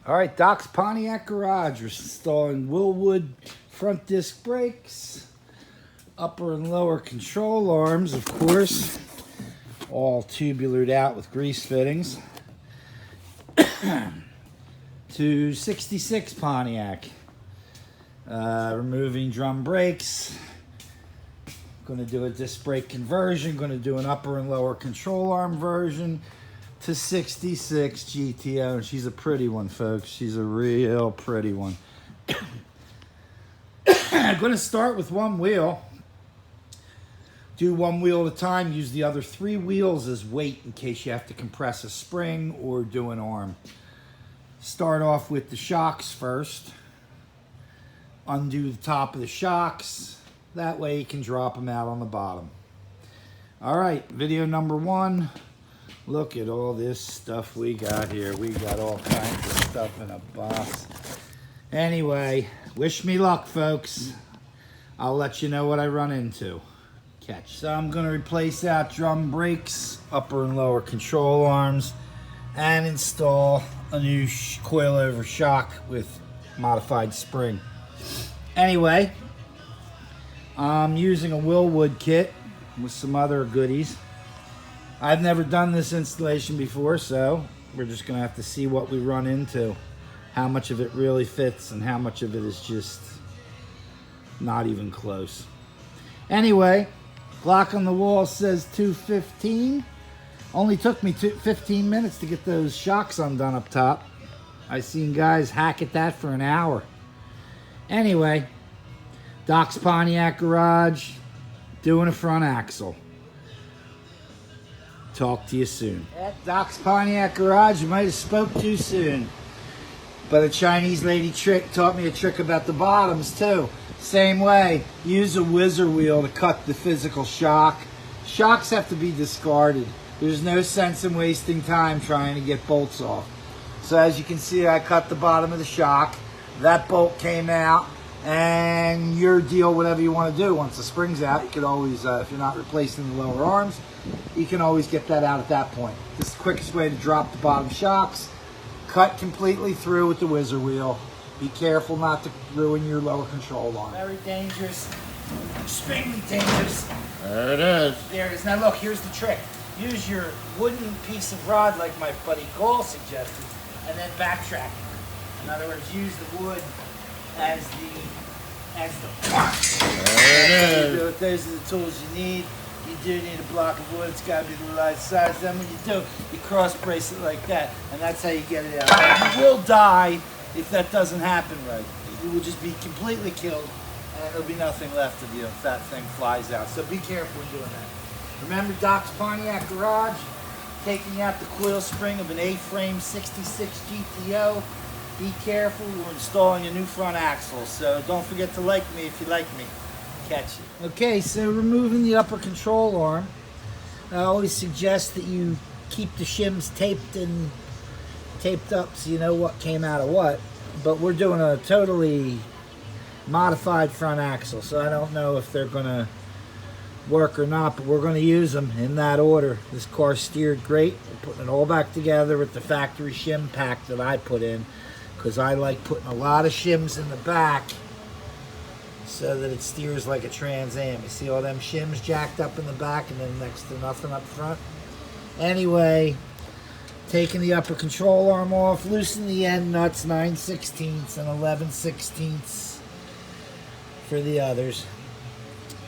All right, Doc's Pontiac garage. We're installing Willwood front disc brakes, upper and lower control arms, of course, all tubulared out with grease fittings. To 66 Pontiac. Removing drum brakes. Going to do a disc brake conversion. Going to do an upper and lower control arm version to 66 GTO. And she's a pretty one, folks. She's a real pretty one. I'm going to start with one wheel. Do one wheel at a time. Use the other 3 wheels as weight in case you have to compress a spring or do an arm. Start off with the shocks first. Undo the top of the shocks. That way you can drop them out on the bottom. All right, video number 1. Look at all this stuff we got here. We got all kinds of stuff in a box. Anyway, wish me luck, folks. I'll let you know what I run into. Catch. So I'm going to replace out drum brakes, upper and lower control arms, and install a new coilover shock with modified spring. Anyway, I'm using a Willwood kit with some other goodies. I've never done this installation before, so we're just going to have to see what we run into. How much of it really fits and how much of it is just not even close. Anyway, clock on the wall says 2:15. Only took me 15 minutes to get those shocks undone up top. I've seen guys hack at that for an hour. Anyway, Doc's Pontiac garage, doing a front axle. Talk to you soon. At Doc's Pontiac garage, you might have spoke too soon. But a Chinese lady taught me a trick about the bottoms too. Same way, use a whizzer wheel to cut the physical shock. Shocks have to be discarded. There's no sense in wasting time trying to get bolts off. So as you can see, I cut the bottom of the shock. That bolt came out, and your deal, whatever you want to do. Once the spring's out, you can always, if you're not replacing the lower arms, you can always get that out at that point. This is the quickest way to drop the bottom shocks. Cut completely through with the whizzer wheel. Be careful not to ruin your lower control arm. Very dangerous, extremely dangerous. There it is. There it is. Now look, here's the trick. Use your wooden piece of rod like my buddy Coil suggested, and then backtrack. In other words, use the wood as the There it is. Those are the tools you need. You do need a block of wood. It's got to be the right size. Then when you do, you cross brace it like that, and that's how you get it out. You will die if that doesn't happen right. You will just be completely killed, and there'll be nothing left of you if that thing flies out. So be careful when doing that. Remember Doc's Pontiac garage, taking out the coil spring of an A-frame 66 GTO. Be careful, we're installing a new front axle, so don't forget to like me if you like me. Catch it. Okay, so removing the upper control arm. I always suggest that you keep the shims taped up so you know what came out of what. But we're doing a totally modified front axle, so I don't know if they're going to work or not, but we're going to use them in that order. This car steered great. We're putting it all back together with the factory shim pack that I put in, because I like putting a lot of shims in the back so that it steers like a Trans Am. You see all them shims jacked up in the back and then next to nothing up front? Anyway, taking the upper control arm off, loosen the end nuts 9/16 and 11/16 for the others.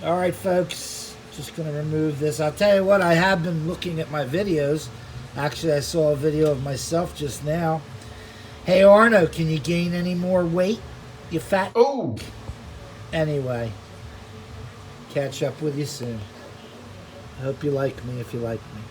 All right, folks, just going to remove this. I'll tell you what, I have been looking at my videos. Actually, I saw a video of myself just now. Hey, Arno, can you gain any more weight, you fat? Oh! Anyway, catch up with you soon. I hope you like me if you like me.